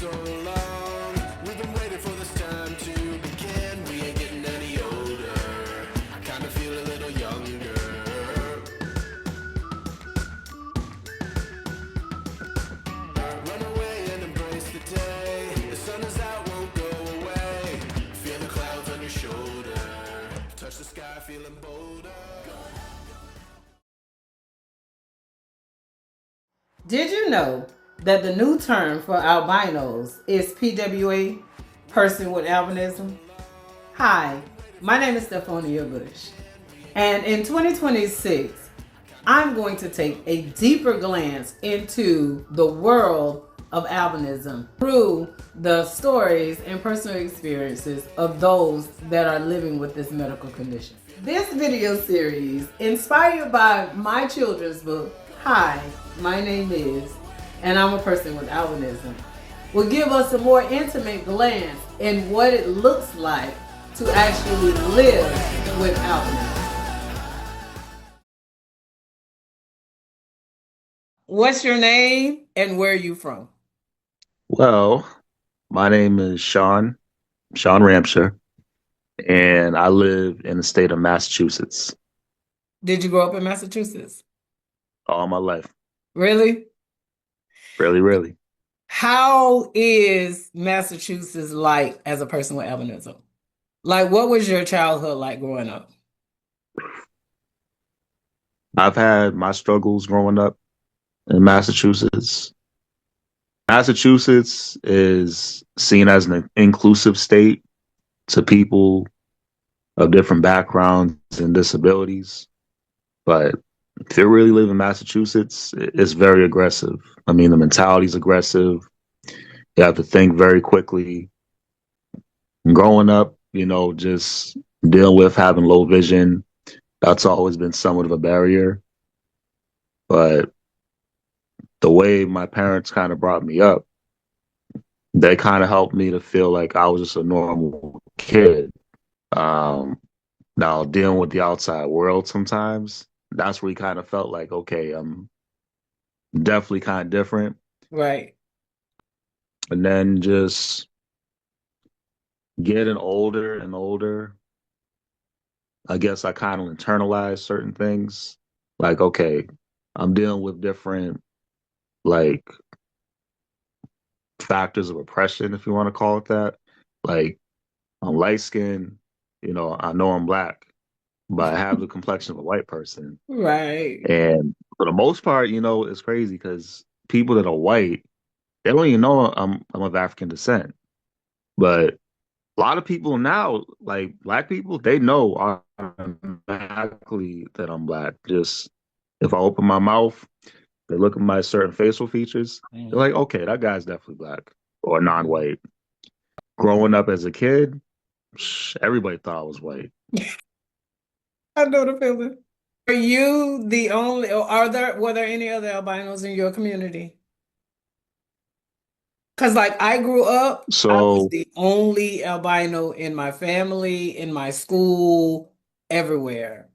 so long. We've been waiting for this time to begin. We ain't getting any older. I kinda feel a little younger. Run away and embrace the day. The sun is out, won't go away. Feel the clouds on your shoulder. Touch the sky, feeling bolder. Did you know that the new term for albinos is PWA, person with albinism? Hi, my name is Stephonia Bush, and in 2026, I'm going to take a deeper glance into the world of albinism through the stories and personal experiences of those that are living with this medical condition. This video series, inspired by my children's book, Hi, my name is, and I'm a person with albinism, will give us a more intimate glance in what it looks like to actually live with albinism. What's your name and where are you from? Well, my name is Sean Ramsure, and I live in the state of Massachusetts Did you grow up in Massachusetts? all my life. Really? Really, really. How is Massachusetts like as a person with albinism? Like, what was your childhood like growing up? I've had my struggles growing up in Massachusetts. Massachusetts is seen as an inclusive state to people of different backgrounds and disabilities. But if you really live in Massachusetts, it's very aggressive. I mean, the mentality is aggressive. You have to think very quickly. Growing up, just dealing with having low vision, that's always been somewhat of a barrier. But the way my parents kind of brought me up, they kind of helped me to feel like I was just a normal kid. Um, Now, dealing with the outside world sometimes, that's where you kind of felt like, okay, I'm definitely kind of different. Right. And then just getting older and older, I guess I kind of internalized certain things. Like, okay, I'm dealing with different, like, factors of oppression, if you want to call it that. Like, I'm light skinned, I know I'm black, but I have the complexion of a white person. Right. And for the most part, it's crazy because people that are white, they don't even know I'm of African descent. But a lot of people now, like black people, they know automatically that I'm black. Just if I open my mouth, they look at my certain facial features, they're like, okay, that guy's definitely black or non-white. Growing up as a kid, everybody thought I was white. I know the feeling. Are you the only, or were there any other albinos in your community? Because, like, I grew up, I was So the only albino in my family, in my school, everywhere.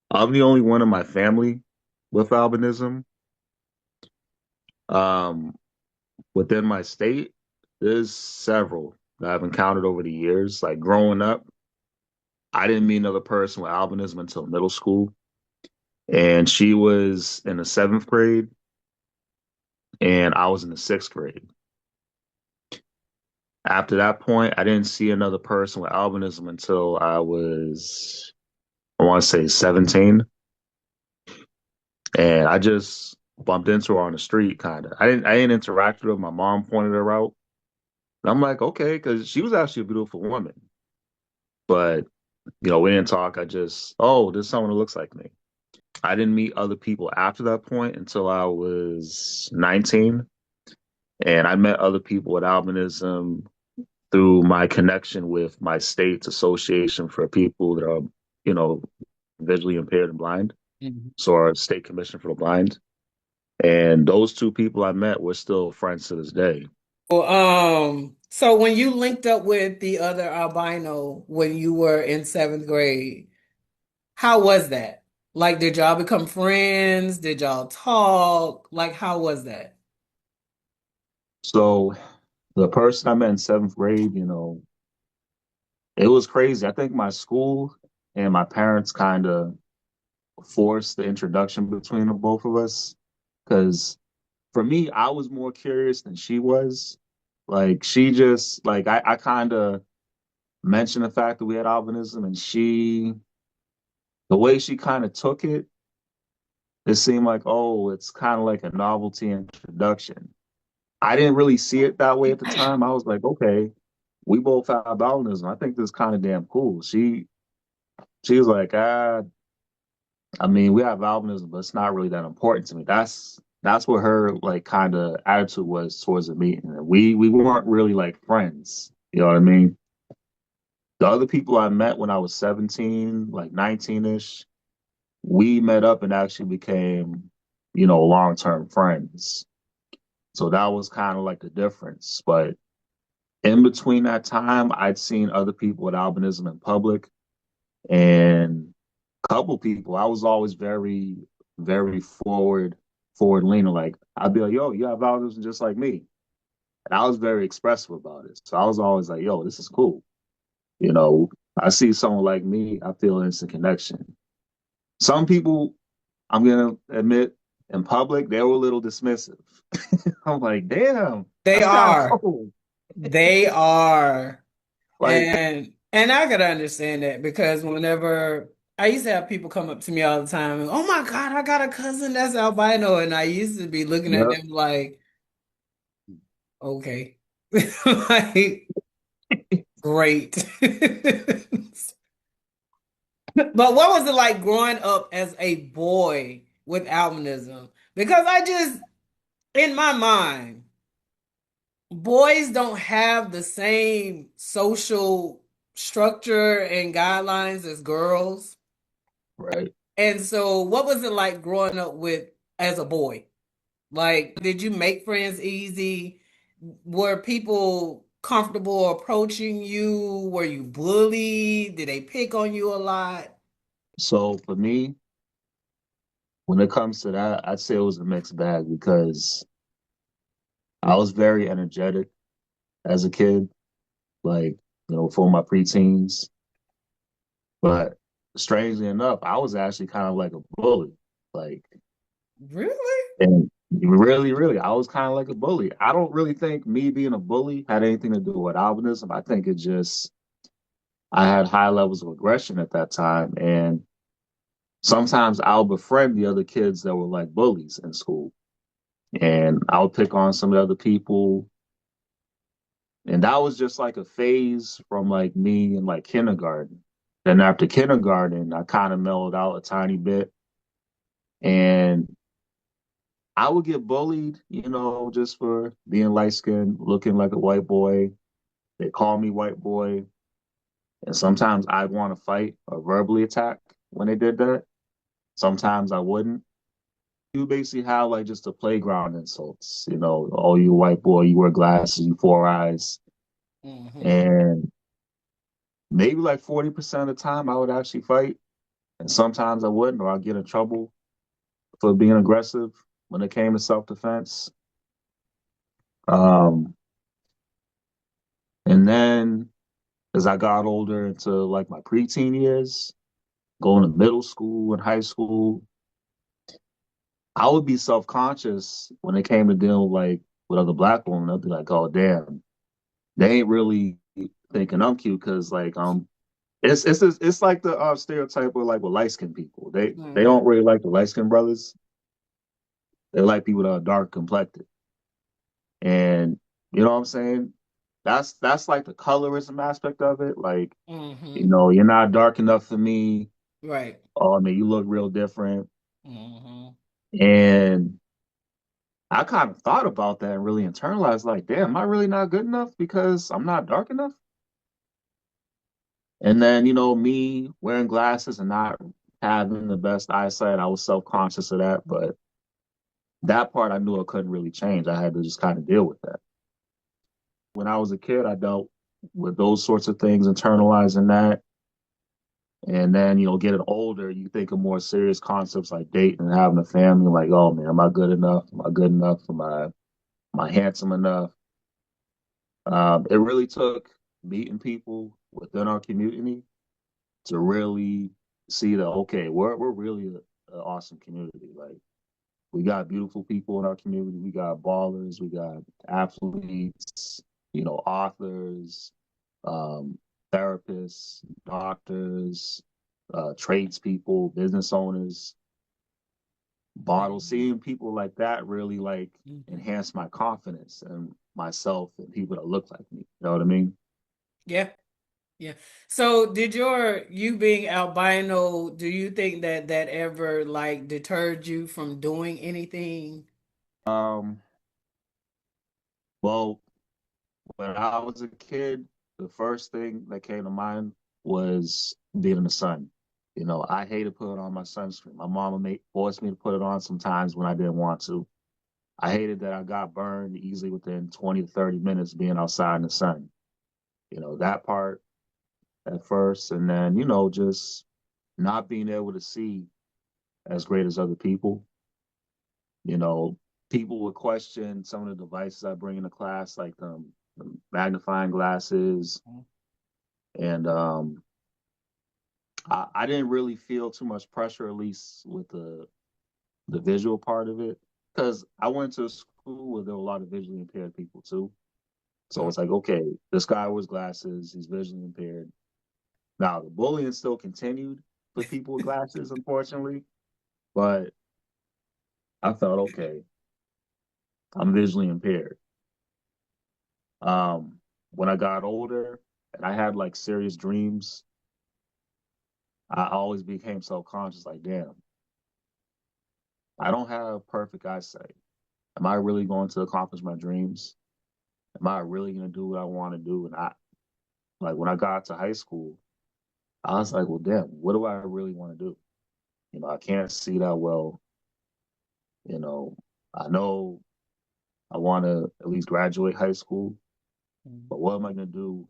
I'm the only one in my family with albinism. Um, Within my state, there's several that I've encountered over the years. Like growing up, I didn't meet another person with albinism until middle school. And she was in the seventh grade, and I was in the sixth grade. After that point, I didn't see another person with albinism until I was, I want to say 17. And I just bumped into her on the street, kind of. I didn't interact with her. My mom pointed her out. And I'm like, okay, because she was actually a beautiful woman. But, we didn't talk. I just, oh, there's someone who looks like me. I didn't meet other people after that point until I was 19. And I met other people with albinism through my connection with my state's association for people that are, you know, visually impaired and blind. Mhm. So our state commission for the blind. And those two people I met, we're still friends to this day. Well, so when you linked up with the other albino when you were in seventh grade, how was that? Like, did y'all become friends? Did y'all talk? Like, how was that? So the person I met in seventh grade, it was crazy. I think my school and my parents kind of forced the introduction between the both of us. Because for me, I was more curious than she was. Like she just like I kind of mentioned the fact that we had albinism, and the way she kind of took it, it seemed like, oh, it's kind of like a novelty introduction. I didn't really see it that way at the time. I was like, okay, we both have albinism. I think this is kind of damn cool. She was like, I mean, we have albinism, but it's not really that important to me. That's what her like kind of attitude was towards the meeting. And we weren't really like friends. You know what I mean? The other people I met when I was 17, like 19-ish, we met up and actually became, long-term friends. So that was kind of like the difference. But in between that time, I'd seen other people with albinism in public, and a couple people. I was always very, very forward leaning. Like I'd be like, "Yo, you have albinism just like me," and I was very expressive about it. So I was always like, "Yo, this is cool." You know, I see someone like me, I feel instant connection. Some people, I'm gonna admit, in public, they were a little dismissive. I'm like, damn, They that's kind of are. cool. They are. Like, And I could understand that because whenever I used to have people come up to me all the time and, oh my God, I got a cousin that's albino. And I used to be looking at yeah. them like, okay. Like, great. But what was it like growing up as a boy with albinism? Because in my mind, boys don't have the same social structure and guidelines as girls. Right. And so, what was it like growing up with as a boy? Like, did you make friends easy? Were people comfortable approaching you? Were you bullied? Did they pick on you a lot? So for me, when it comes to that, I'd say it was a mixed bag because I was very energetic as a kid, like, for my preteens. But strangely enough, I was actually kind of like a bully. Like, Really? and really, really, I was kind of like a bully. I don't really think me being a bully had anything to do with albinism. I think I had high levels of aggression at that time. And sometimes I'll befriend the other kids that were like bullies in school. And I would pick on some of the other people. And that was just like a phase from like me in like kindergarten. Then after kindergarten, I kind of mellowed out a tiny bit. And I would get bullied, just for being light skinned, looking like a white boy. They call me white boy. And sometimes I'd want to fight or verbally attack when they did that. Sometimes I wouldn't. You basically have like just a playground insults, oh, you white boy, you wear glasses, you four eyes. Hmm. And maybe like 40% of the time I would actually fight. And sometimes I wouldn't, or I'd get in trouble for being aggressive when it came to self-defense. Um, and then as I got older into like my preteen years, going to middle school and high school, I would be self-conscious when it came to dealing with other black women. I'd be like, oh damn, they ain't really thinking I'm cute because it's like the stereotype of like with light skinned people. They Hmm. don't really like the light skinned brothers. They like people that are dark complected. And you know what I'm saying? That's like the colorism aspect of it. Like, Hmm. you're not dark enough for me. Right. Oh, I mean, you look real different. Hmm. And I kind of thought about that and really internalized, like, damn, am I really not good enough because I'm not dark enough? And then, me wearing glasses and not having the best eyesight, I was self-conscious of that. But that part I knew I couldn't really change. I had to just kind of deal with that. When I was a kid, I dealt with those sorts of things, internalizing that. And then, getting older, you think of more serious concepts like dating and having a family, like, oh man, am I good enough? Am I good enough? Am I handsome enough? It really took meeting people within our community to really see that okay, we're really an awesome community. Like we got beautiful people in our community. We got ballers. We got athletes. Authors, um, therapists, doctors, tradespeople, business owners. Bottle seeing people like that really like Mhm. enhance my confidence and myself and people that look like me. You know what I mean? Yeah, yeah. So did you being albino, do you think that that ever like deterred you from doing anything? Um, well, when I was a kid, the first thing that came to mind was being in the sun. I hated putting on my sunscreen. My mama forced me to put it on sometimes when I didn't want to. I hated that I got burned easily within 20 to 30 minutes being outside in the sun. That part at first. And then, just not being able to see as great as other people. You know, People would question some of the devices I bring into class, like the magnifying glasses. And I didn't really feel too much pressure, at least with the visual part of it, because I went to a school where there were a lot of visually impaired people too. So Uh, it's like, okay, this guy wears glasses, he's visually impaired. Now the bullying still continued for people with glasses, unfortunately, but I felt okay, I'm visually impaired. When I got older and I had like serious dreams, I always became self-conscious, like, damn, I don't have perfect eyesight. Am I really going to accomplish my dreams? Am I really going to do what I want to do? And I like when I got to high school, I was like, well, damn, what do I really want to do? I can't see that well. You know, I know I want to at least graduate high school, but what am I going to do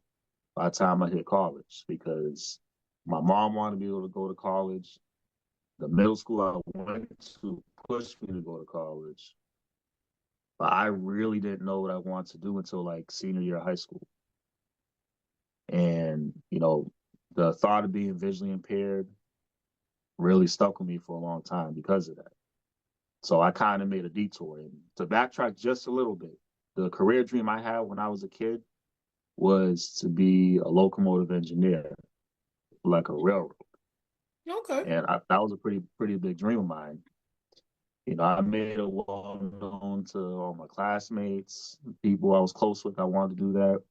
by the time I hit college? Because my mom wanted to be able to go to college. The middle school I went to pushed me to go to college, but I really didn't know what I wanted to do until like senior year of high school. And, the thought of being visually impaired really stuck with me for a long time because of that. So I kind of made a detour. And to backtrack just a little bit, the career dream I had when I was a kid was to be a locomotive engineer, like a railroad. Okay. And that was a pretty big dream of mine. I made it well known to all my classmates, people I was close with. I wanted to do that.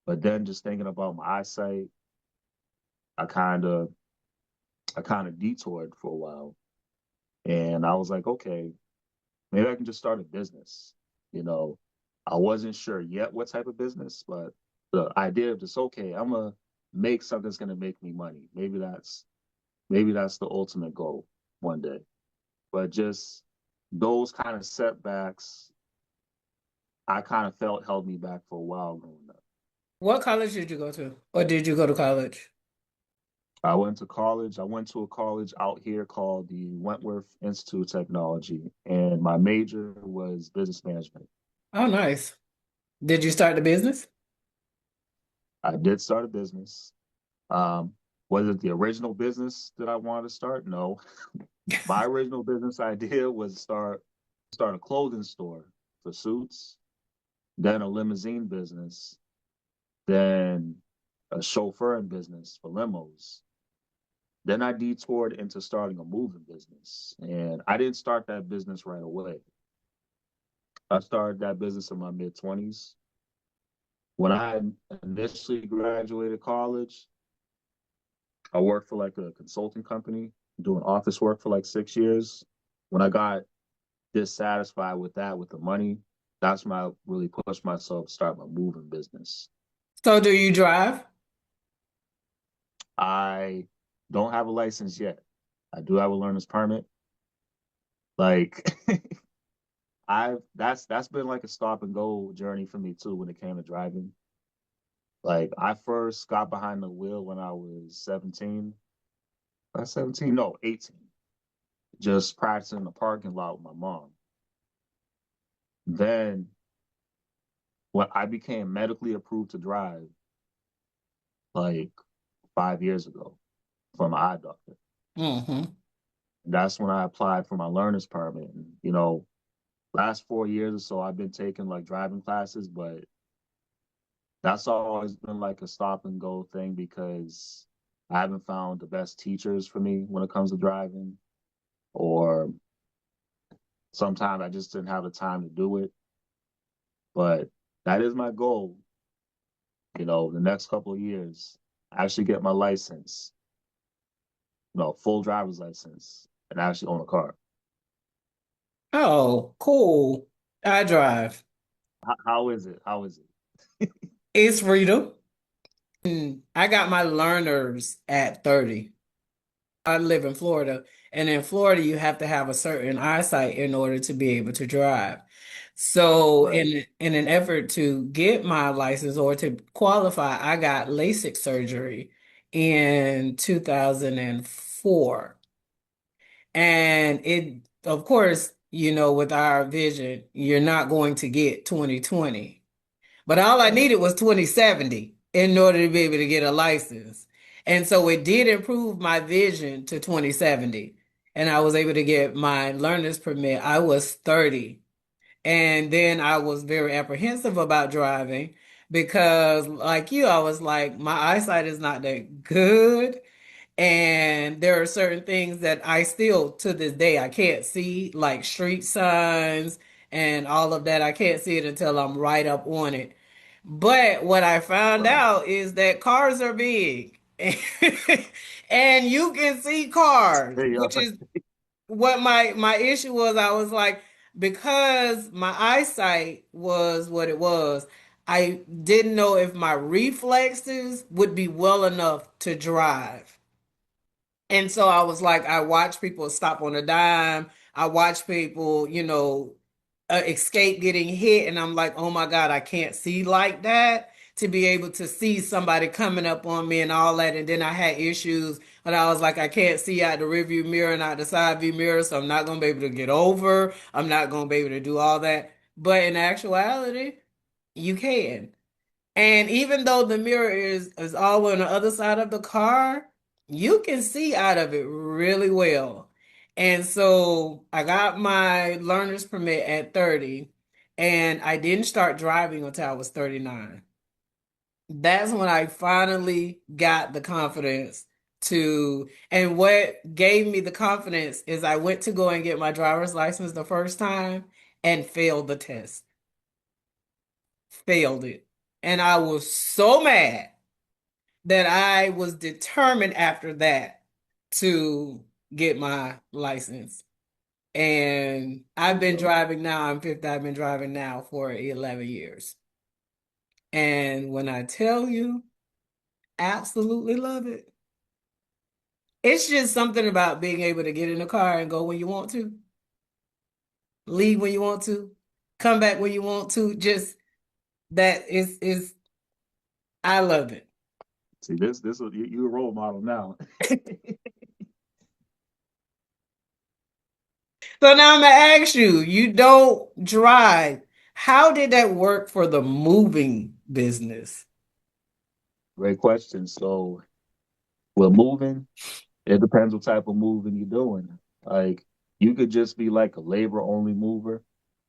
But then just thinking about my eyesight, I kind of I kind of detoured for a while, and I was like, okay, maybe I can just start a business. You know, I wasn't sure yet what type of business, but the idea of just okay, I'm gonna make something that's gonna make me money. Maybe that's the ultimate goal one day. But just those kind of setbacks, I kind of felt held me back for a while growing up. What college did you go to? Or did you go to college? I went to college. I went to a college out here called the Wentworth Institute of Technology, and my major was business management. Oh, nice. Did you start the business? I did start a business. Um, was it the original business that I wanted to start? No. My original business idea was start a clothing store for suits, then a limousine business, then a chauffeuring business for limos. Then I detoured into starting a moving business. And I didn't start that business right away. I started that business in my mid 20s. When I initially graduated college, I worked for like a consulting company, doing office work for like 6 years. When I got dissatisfied with that, with the money, that's when I really pushed myself to start my moving business. So do you drive? I don't have a license yet. I do have a learner's permit. Like I've that's been like a stop and go journey for me too when it came to driving. Like I first got behind the wheel when I was 17. I 17? No, 18. Just practicing in the parking lot with my mom. Then when I became medically approved to drive, like 5 years ago, from my eye doctor. Mm-hmm. That's when I applied for my learner's permit. And, last 4 years or so, I've been taking like driving classes, but that's always been like a stop and go thing because I haven't found the best teachers for me when it comes to driving, or sometimes I just didn't have the time to do it. But that is my goal, the next couple of years, actually get my license, full driver's license, and actually own a car. Oh, cool. I drive. How is it? How is it? It's freedom. I got my learners at 30. I live in Florida, and in Florida, you have to have a certain eyesight in order to be able to drive. So, Right. in an effort to get my license or to qualify, I got LASIK surgery in 2004. And of course, with our vision, you're not going to get 20/20. But all I Right. needed was 20/70 in order to be able to get a license. And so it did improve my vision to 20/70. And I was able to get my learner's permit. I was 30. And then I was very apprehensive about driving because, like you, I was like, my eyesight is not that good. And there are certain things that I still, to this day, I can't see, like street signs and all of that. I can't see it until I'm right up on it. But what I found Right. out is that cars are big and you can see cars, Hey, which is what my issue was. I was like, because my eyesight was what it was, I didn't know if my reflexes would be well enough to drive. And so I was like, I watch people stop on a dime. I watch people, escape getting hit. And I'm like, oh my God, I can't see like that to be able to see somebody coming up on me and all that. And then I had issues, but I was like, I can't see out the rearview mirror and out the side view mirror. So I'm not going to be able to get over. I'm not going to be able to do all that. But in actuality, you can. And even though the mirror is all on the other side of the car, you can see out of it really well. And so I got my learner's permit at 30, and I didn't start driving until I was 39. That's when I finally got the confidence and what gave me the confidence is I went to go and get my driver's license the first time and failed the test, failed it. And I was so mad that I was determined after that to get my license. And I've been yo, driving now, I'm 50, I've been driving now for 11 years. And when I tell you, absolutely love it. It's just something about being able to get in the car and go when you want to, leave when you want to, come back when you want to. Just that is I love it. see this you a role model now. So now I'm gonna ask you, you don't drive. How did that work for the moving business? Great question. So, with moving, it depends what type of moving you're doing. Like, you could just be like a labor only mover,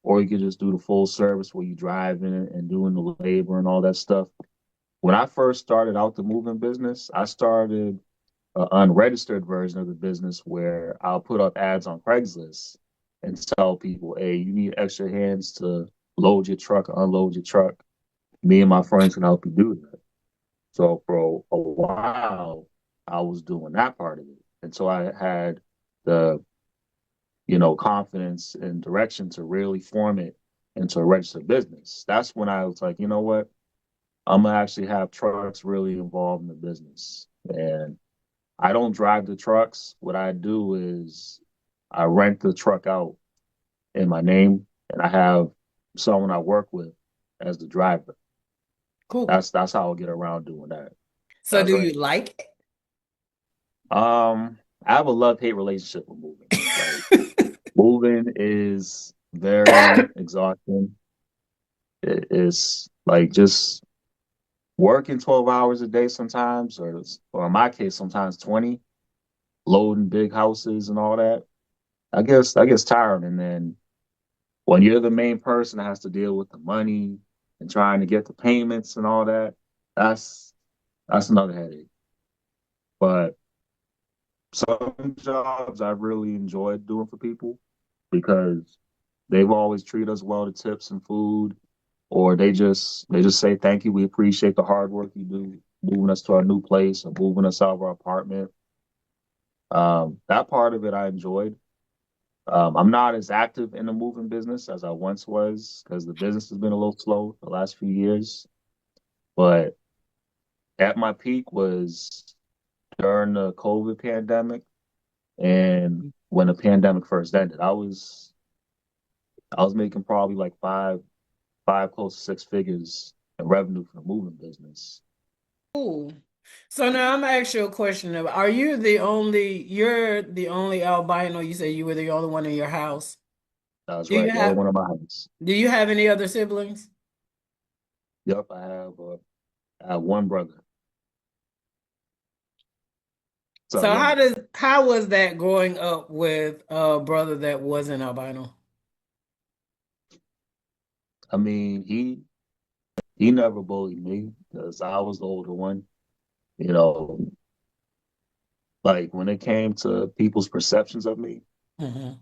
or you could just do the full service where you driving and doing the labor and all that stuff. When I first started out the moving business, I started an unregistered version of the business where I'll put up ads on Craigslist and tell people, hey, you need extra hands to load your truck or unload your truck. Me and my friends can help you do that. So for a while, I was doing that part of it. And so I had the, confidence and direction to really form it into a registered business. That's when I was like, you know what? I'm gonna actually have trucks really involved in the business. And I don't drive the trucks. What I do is I rent the truck out in my name, and I have someone I work with as the driver. Cool. That's how I'll get around doing that. So That's do right. you like I have a love-hate relationship with moving. Like, it? moving is very exhausting. It's Like just working 12 hours a day sometimes, or in my case, sometimes 20, loading big houses and all that. I guess that gets tiring. And then when you're the main person that has to deal with the money and trying to get the payments and all that, that's that's another headache. But some jobs I really enjoyed doing for people because they've always treated us well to tips and food, or they just say thank you. We appreciate the hard work you do moving us to our new place or moving us out of our apartment. That part of it I enjoyed. I'm not as active in the moving business as I once was because the business has been a little slow the last few years. But at my peak was during the COVID pandemic and when the pandemic first ended. I was making probably like five close to six figures in revenue from the moving business. Cool. So now I'm gonna ask you a question of, are you the only, you're the only albino, you say you were the only one in your house. I was Do you right, the only have one in my house. do you have any other siblings? Yep, I have one brother. So So yeah, how was that growing up with a brother that wasn't albino? I mean he never bullied me because I was the older one. You know, like when it came to people's perceptions of me, Hmm.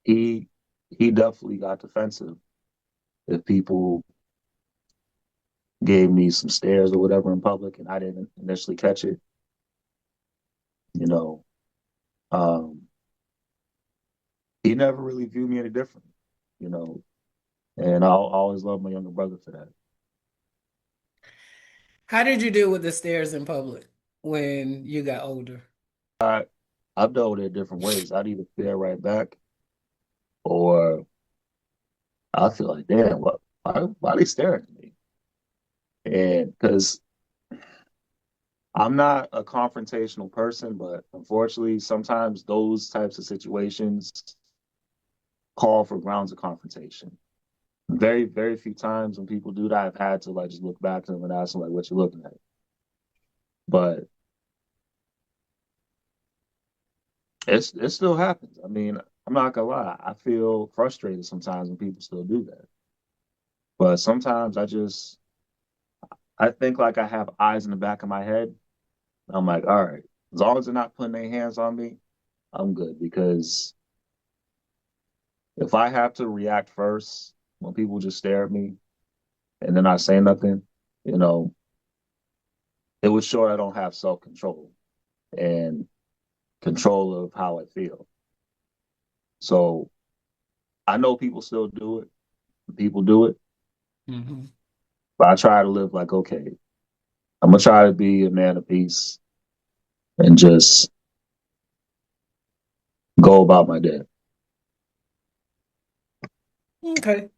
he he definitely got defensive if people gave me some stares or whatever in public and I didn't initially catch it. You know, um, he never really viewed me any different. You know, and I'll always love my younger brother for that. How did you deal with the stares in public when you got older? I I've dealt with it different ways. I'd either stare right back or I feel like, damn, why are they staring at me? And because I'm not a confrontational person, but unfortunately, sometimes those types of situations call for grounds of confrontation. Very, very few times when people do that, I've had to like just look back at them and ask them like, "What you looking at?" But it still happens. I mean, I'm not gonna lie. I feel frustrated sometimes when people still do that. But sometimes I think like I have eyes in the back of my head. I'm like, all right, as long as they're not putting their hands on me, I'm good because if I have to react first when people just stare at me and then I say nothing, you know, it would show I don't have self control and control of how I feel. So I know people still do it. People do it, Hmm. but I try to live like, okay, I'm gonna try to be a man of peace and just go about my day. Okay.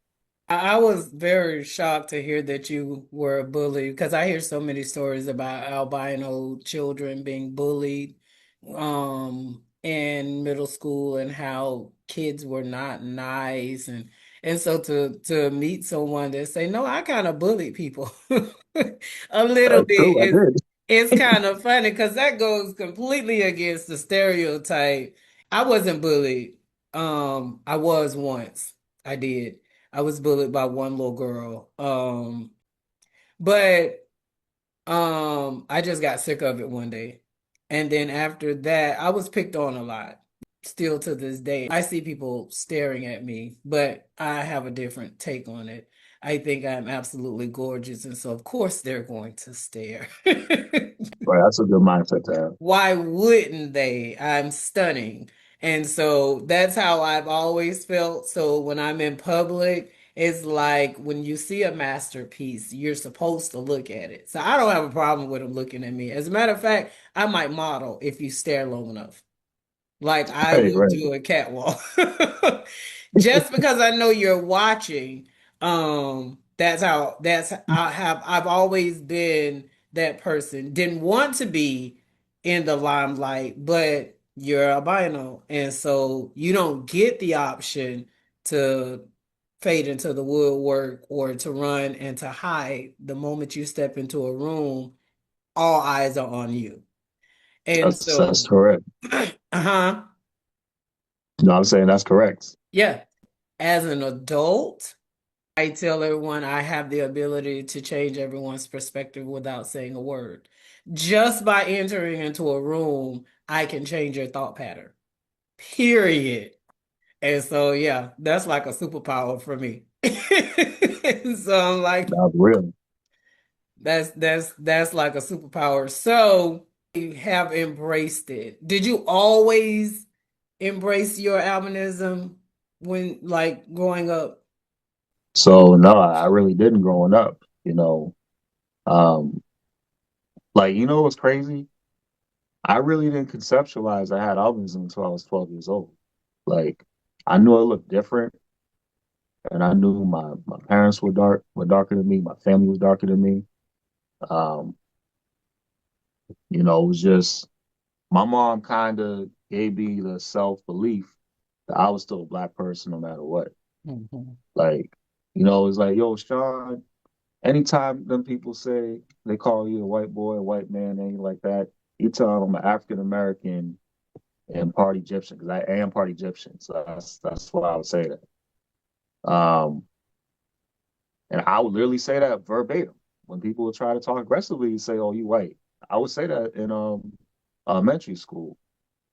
I was very shocked to hear that you were bullied because I hear so many stories about albino children being bullied in middle school and how kids were not nice, and so to meet someone that say, no, I kind of bullied people a little bit True, I is did. it's kind of funny because that goes completely against the stereotype. I wasn't bullied. I was once. I did. I was bullied by one little girl. But I just got sick of it one day. And then after that, I was picked on a lot. Still to this day, I see people staring at me, but I have a different take on it. I think I'm absolutely gorgeous, and so of course they're going to stare. Right, that's a good mindset to have. Why wouldn't they? I'm stunning. And so that's how I've always felt. So when I'm in public, it's like when you see a masterpiece, you're supposed to look at it. So I don't have a problem with them looking at me. As a matter of fact, I might model if you stare long enough. Like I Right, will right. do a catwalk. Just because I know you're watching, that's I've always been that person. Didn't want to be in the limelight, but you're albino, and so you don't get the option to fade into the woodwork or to run and to hide, the moment you step into a room, all eyes are on you. And That's so, correct. uh-huh, No, I'm saying that's correct. yeah. As an adult, I tell everyone I have the ability to change everyone's perspective without saying a word. Just by entering into a room, I can change your thought pattern. Period. And so, yeah, that's like a superpower for me. So I'm like, That's real. that's like a superpower. So you have embraced it. Did you always embrace your albinism when like growing up? So no, I really didn't growing up. Um, like what's crazy? I really didn't conceptualize I had albinism until I was 12 years old. Like I knew it looked different, and I knew my parents were darker than me, my family was darker than me. Um, it was just my mom kind of gave me the self belief that I was still a black person no matter what. Mhm. Like, it's like, yo, Sean, anytime them people say they call you a white boy, a white man, anything like that, you tell them I'm an African American and part Egyptian because I am part Egyptian. So that's why I would say that. And I would literally say that verbatim when people would try to talk aggressively and say, "Oh, you white." I would say that in elementary school.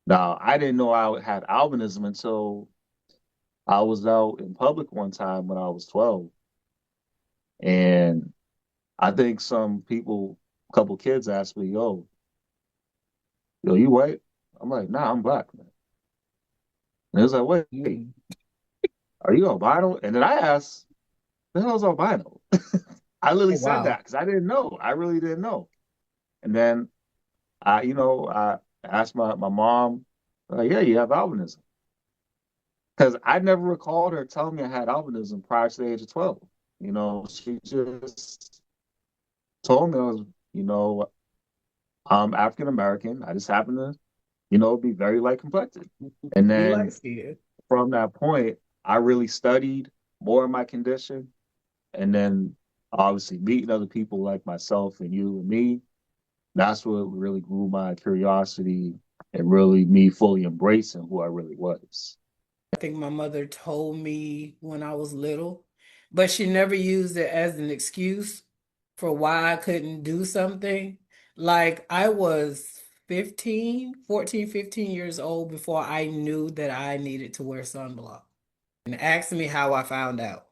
Now, I didn't know I had albinism until I was out in public one time when I was 12, and I think some people, a couple kids asked me, yo, you white?" I'm like, "Nah, I'm black, man." And it was like, "Wait, Mm. are you albino?" And then I asked, "The hell's albino?" I literally Oh, said wow. that because I didn't know. I really didn't know. And then I asked my mom, like, "Yeah, you have albinism," because I never recalled her telling me I had albinism prior to the age of 12. She just told me I was, you know, I'm African American. I just happen to, be very light complected. And You like then skin. from that point, I really studied more of my condition. And then obviously meeting other people like myself and you and me, that's what really grew my curiosity and really me fully embracing who I really was. I think my mother told me when I was little, but she never used it as an excuse for why I couldn't do something. Like I was 15 years old before I knew that I needed to wear sunblock. And asked me how I found out.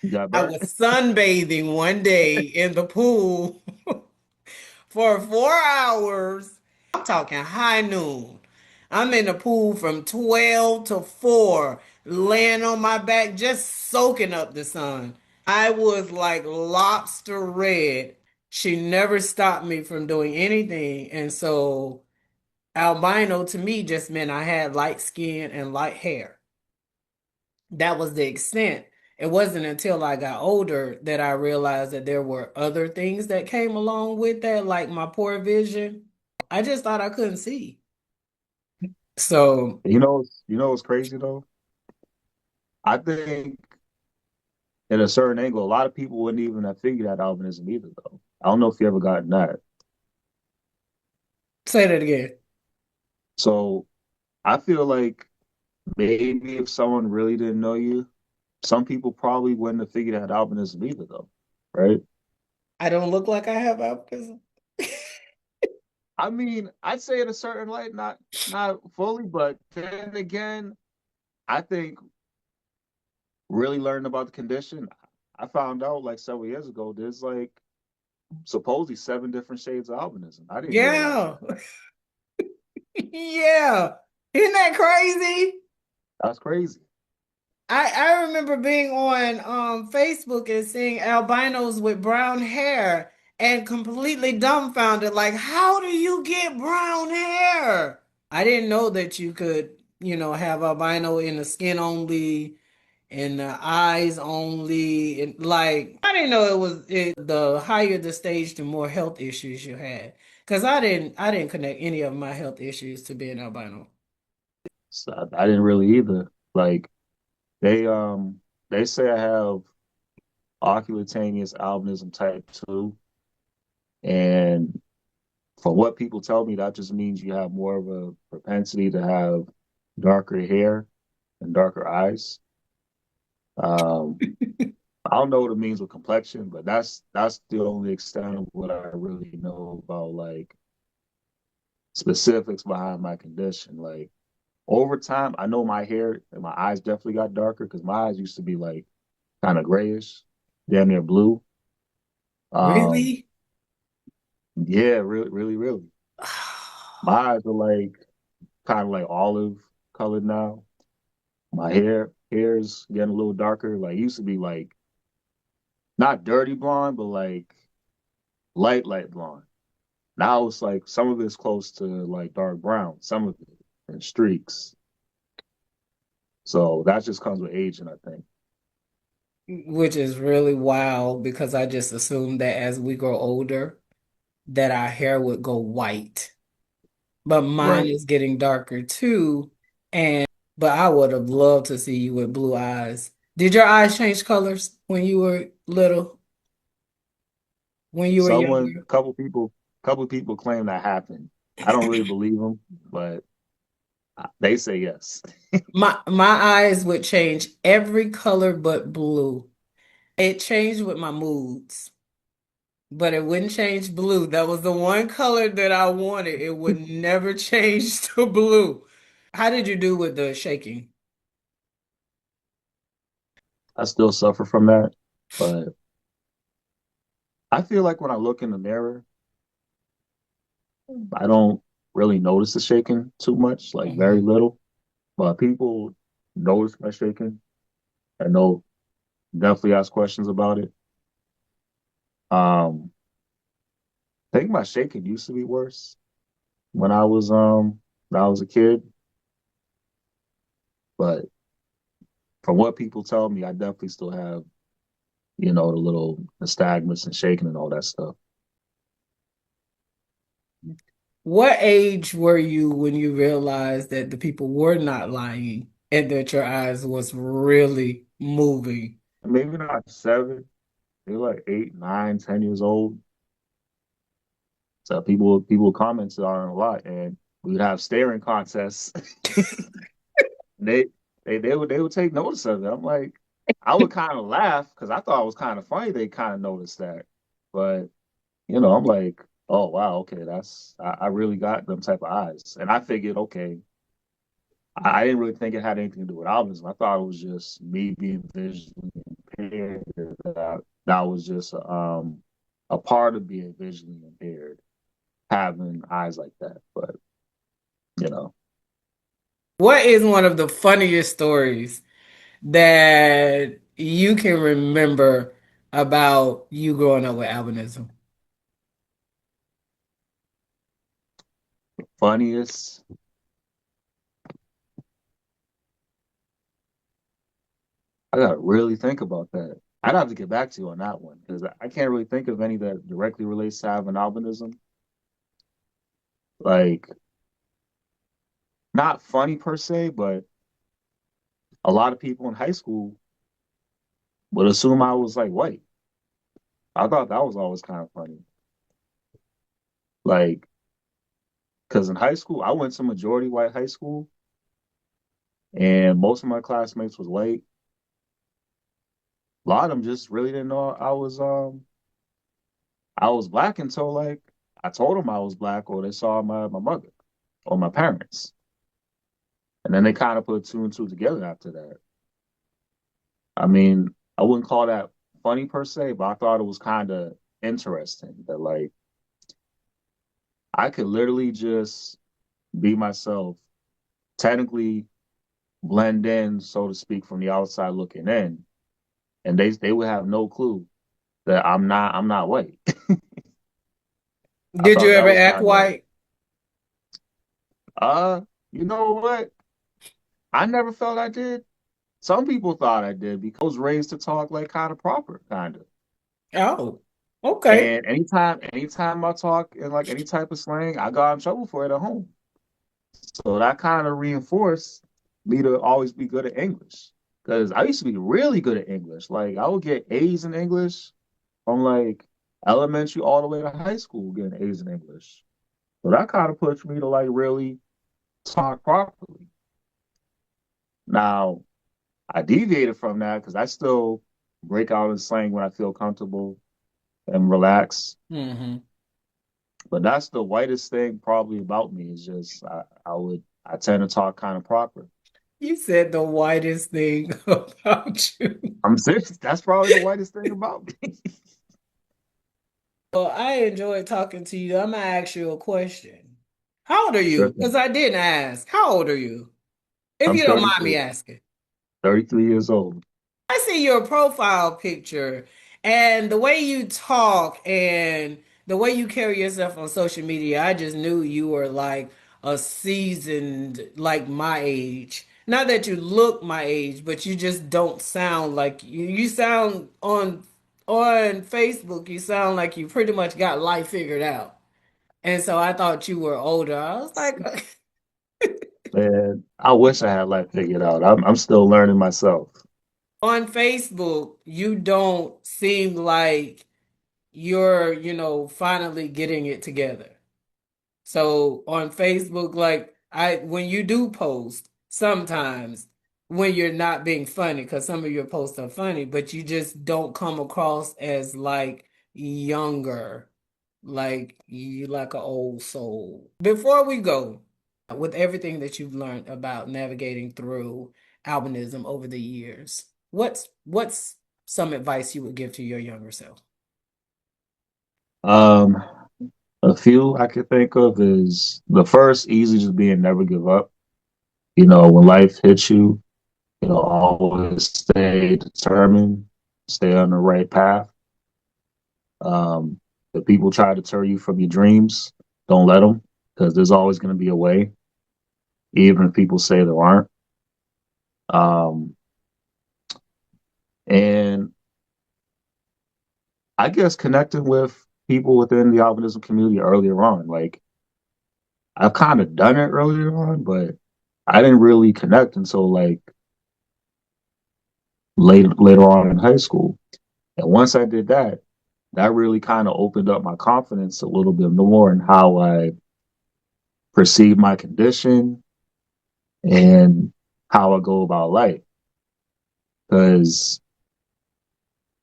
You got I burnt? was sunbathing one day in the pool for 4 hours. I'm talking high noon. I'm in the pool from 12 to 4, laying on my back, just soaking up the sun. I was like lobster red. She never stopped me from doing anything. And so, albino to me just meant I had light skin and light hair. That was the extent. It wasn't until I got older that I realized that there were other things that came along with that, like my poor vision. I just thought I couldn't see. So What's crazy though? I think in a certain angle, a lot of people wouldn't even have figured out albinism either though. I don't know if you ever gotten that. say that again. So I feel like maybe if someone really didn't know you, some people probably wouldn't have figured out albinism either though. Right? I don't look like I have autism. I mean, I'd say in a certain light, not fully, but then again, I think really learning about the condition, I found out like several years ago, there's like supposedly 7 different shades of albinism. I didn't realize Yeah. that. Yeah. Isn't that crazy? That's crazy. I remember being on Facebook and seeing albinos with brown hair and completely dumbfounded, like, how do you get brown hair? I didn't know that you could, have albino in the skin only, in the eyes only, and like I didn't know the higher the stage, the more health issues you had. Because I didn't connect any of my health issues to being albino. So I didn't really either. Like They they say I have occultaneous albinism type 2, and from what people tell me, that just means you have more of a propensity to have darker hair and darker eyes. Um, I don't know what it means with complexion, but that's the only extent of what I really know about like specifics behind my condition. Like over time, I know my hair and my eyes definitely got darker because my eyes used to be like kind of grayish, damn near blue. Um, Really? yeah, really, really, really. My eyes are like kind of like olive colored now. My hair's getting a little darker. Like it used to be like not dirty blonde, but like light blonde. Now it's like some of it's close to like dark brown, some of it and streaks. So that just comes with aging, I think. Which is really wild because I just assumed that as we grow older, that our hair would go white. But mine Right. is getting darker too. And but I would have loved to see you with blue eyes. Did your eyes change colors when you were little, when you were Someone, younger? couple people claim that happened. I don't really believe them, but they say yes. My eyes would change every color but blue. It changed with my moods, but it wouldn't change blue. That was the one color that I wanted. It would never change to blue. How did you do with the shaking? I still suffer from that, but I feel like when I look in the mirror, I don't really notice the shaking too much, like very Mhm. little. But people notice my shaking and they'll definitely ask questions about it. Um, I think my shaking used to be worse when I was a kid, but from what people tell me, I definitely still have, the little nystagmus and shaking and all that stuff. What age were you when you realized that the people were not lying and that your eyes was really moving? Maybe not 7, maybe like 8, 9, 10 years old. So people commented on it a lot, and we'd have staring contests. they they would take notice of it. I'm like, I would kind of laugh because I thought it was kind of funny. They kind of noticed that, but I'm like, oh wow, okay, I really got them type of eyes, and I figured, okay, I didn't really think it had anything to do with albinism. I thought it was just me being visually impaired. That was just a part of being visually impaired, having eyes like that. But you know, What is one of the funniest stories that you can remember about you growing up with albinism? funniest. I gotta really think about that. I'd have to get back to you on that one because I can't really think of any that directly relates to having albinism. Like, not funny per se, but a lot of people in high school would assume I was like white. I thought that was always kind of funny. Like, because in high school, I went to majority white high school, and most of my classmates was white. A lot of them just really didn't know I was black until like I told them I was black, or they saw my mother or my parents. And then they kind of put two and two together after that. I mean, I wouldn't call that funny per se, but I thought it was kind of interesting that like I could literally just be myself, technically blend in, so to speak, from the outside looking in, and they would have no clue that I'm not white. I Did you thought that ever was act kind of white? uh, you know what? I never felt I did. Some people thought I did because I was raised to talk like kind of proper, kind of. Oh, okay. And anytime I talk in like any type of slang, I got in trouble for it at home. So that kind of reinforced me to always be good at English. because I used to be really good at English. Like I would get A's in English from like elementary all the way to high school, getting A's in English. So that kind of pushed me to like really talk properly. Now I deviated from that because I still break out in slang when I feel comfortable and relax. Hmm. But that's the whitest thing probably about me is just I tend to talk kind of proper. You said the whitest thing about you. I'm serious. That's probably the whitest thing about me. Well, I enjoyed talking to you. I'm gonna ask you a question. How old are Sure you? Because thing. I didn't ask. How old are you? If I'm you don't mind me 33, asking. 33 years old. I see your profile picture and the way you talk and the way you carry yourself on social media. I just knew you were like a seasoned, like my age. Not that you look my age, but you just don't sound like you sound on Facebook, you sound like you pretty much got life figured out. And so I thought you were older. I was like, Man, I wish I had life figured out. I'm still learning myself. on Facebook, you don't seem like you're, finally getting it together. So on Facebook, like when you do post, sometimes when you're not being funny, because some of your posts are funny, but you just don't come across as like younger, like you like an old soul. Before we go, with everything that you've learned about navigating through albinism over the years, what's some advice you would give to your younger self? Um, a few I could think of is the first easy just being never give up. You know, when life hits you, always stay determined, stay on the right path. If people try to tear you from your dreams, don't let them because there's always going to be a way, even if people say there aren't. Um, and I guess connecting with people within the albinism community earlier on, like I've kind of done it earlier on, but I didn't really connect until like later on in high school. And once I did that, that really kind of opened up my confidence a little bit more in how I perceive my condition and how I go about life. Because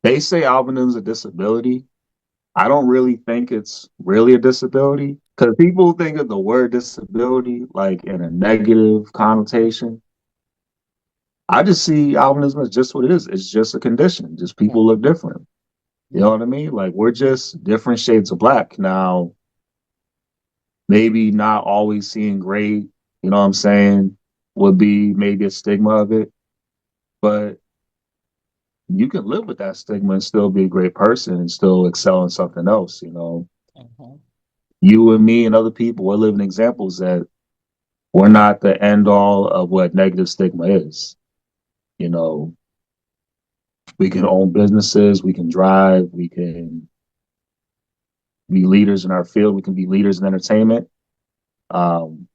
they say albinism is a disability. I don't really think it's really a disability because people think of the word disability like in a negative connotation. I just see albinism as just what it is. It's just a condition. Just people look different. You know Yeah. what I mean? Like we're just different shades of black. Now, maybe not always seeing great, you know what I'm saying, would be maybe a stigma of it. But you can live with that stigma and still be a great person and still excel in something else, you know. Mhm. You and me and other people, we're living examples that we're not the end all of what negative stigma is. You know, we can own businesses, we can drive, we can be leaders in our field, we can be leaders in entertainment, um,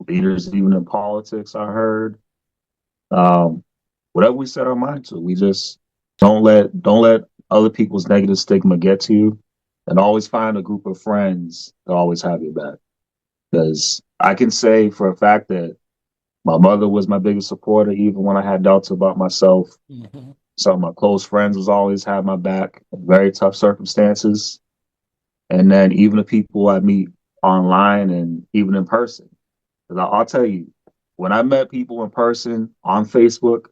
leaders even in politics, I heard. Um, whatever we set our mind to, we just don't let other people's negative stigma get to you, and always find a group of friends that always have your back. Because I can say for a fact that my mother was my biggest supporter, even when I had doubts about myself. Mhm. Some of my close friends was always had my back in very tough circumstances. And then even the people I meet online and even in person. Because I'll tell you, when I met people in person on Facebook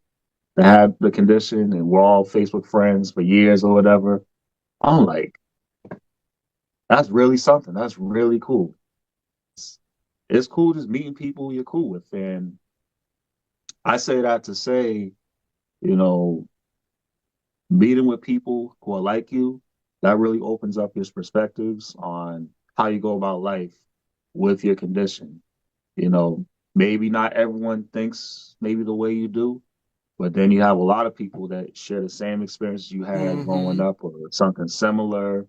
that had the condition and we're all Facebook friends for years or whatever, I'm like, that's really something. That's really cool. It's cool just meeting people you're cool with. And I say that to say, you know, meeting with people who are like you, that really opens up your perspectives on how you go about life with your condition. You know, maybe not everyone thinks maybe the way you do, but then you have a lot of people that share the same experiences you had growing Mhm. up or something similar.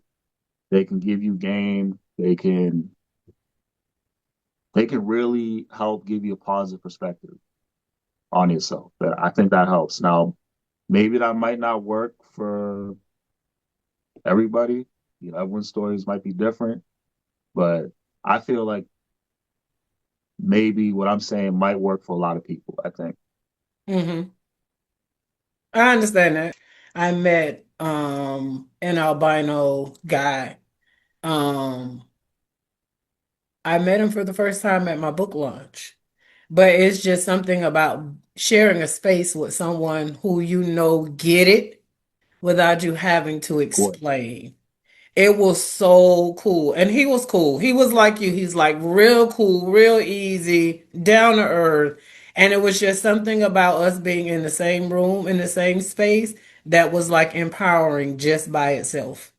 They can give you game. They can really help give you a positive perspective on yourself. That I think that helps. Now, maybe that might not work for everybody. You know, everyone's stories might be different, but I feel like maybe what I'm saying might work for a lot of people, I think. Hmm. I understand that. I met an albino guy. Um I met him for the first time at my book launch. But it's just something about sharing a space with someone who you know get it without you having to Of course. explain. It was so cool. And he was cool. He was like you. He's like real cool, real easy, down to earth. And it was just something about us being in the same room, in the same space, that was like empowering just by itself.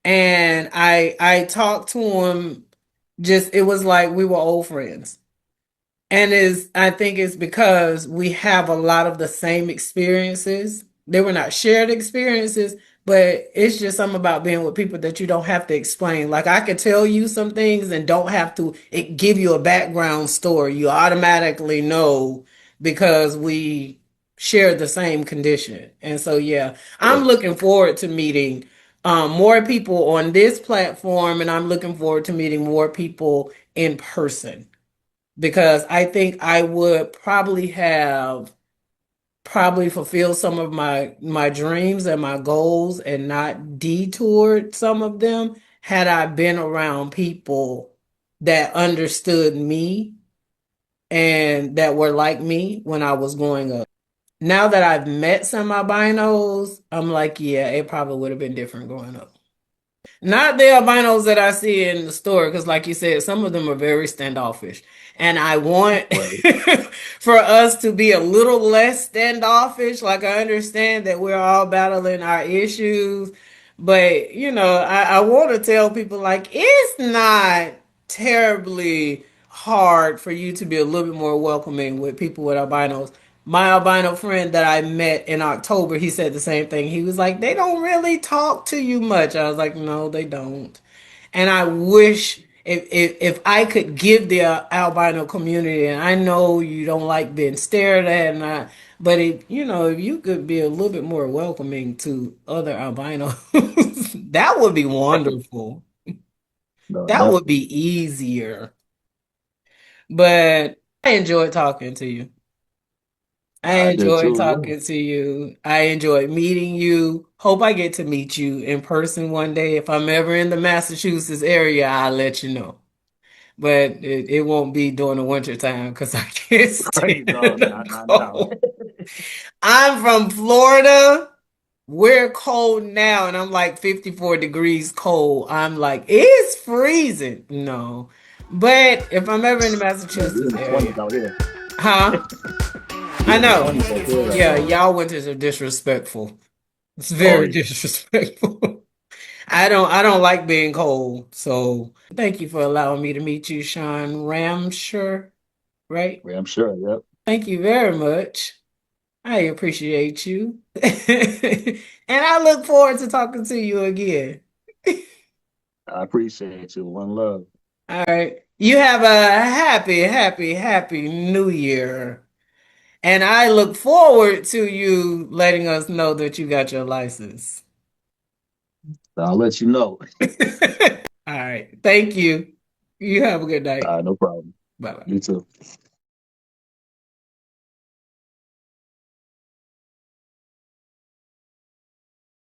And I talked to him, just it was like we were old friends. And is I think it's because we have a lot of the same experiences. They were not shared experiences, but it's just something about being with people that you don't have to explain. Like I could tell you some things and don't have to give you a background story. You automatically know because we share the same condition. And so yeah, I'm Course. looking forward to meeting more people on this platform, and I'm looking forward to meeting more people in person because I think I would probably fulfill some of my dreams and my goals and not detoured some of them had I been around people that understood me and that were like me when I was growing up. Now that I've met some albinos, I'm like, yeah, it probably would have been different growing up. Not the albinos that I see in the store, because, like you said, some of them are very standoffish. And I want Right. for us to be a little less standoffish. Like, I understand that we're all battling our issues, but, I want to tell people, like, it's not terribly hard for you to be a little bit more welcoming with people with albinos. My albino friend that I met in October, he said the same thing. He was like, they don't really talk to you much. I was like, no, they don't. And I wish if I could give the albino community, and I know you don't like being stared at, but if you could be a little bit more welcoming to other albinos, that would be wonderful. No, That would definitely. be easier. But I enjoyed talking to you. I I did enjoyed too as well. talking to you. I enjoyed meeting you. Hope I get to meet you in person one day. If I'm ever in the Massachusetts area, I'll let you know. But it won't be during the winter time because I can't stand Right. No, the not now. cold. I'm from Florida. We're cold now, and I'm like 54 degrees cold. I'm like, it's freezing. No. But if I'm ever in the Man, we in Massachusetts the area, 20s out here. huh? We I in the know. 20s out here right Yeah, now. y'all winters are disrespectful. It's Oh very yeah. disrespectful. I don't like being cold. So thank you for allowing me to meet you, Sean Ramsure, right? Yeah, I'm sure. Yep. Thank you very much. I appreciate you. And I look forward to talking to you again. I appreciate you. One love. All right. You have a happy, happy, happy new year. And I look forward to you letting us know that you got your license. I'll let you know. All right. Thank you. You have a good night. No problem. Bye bye. You too.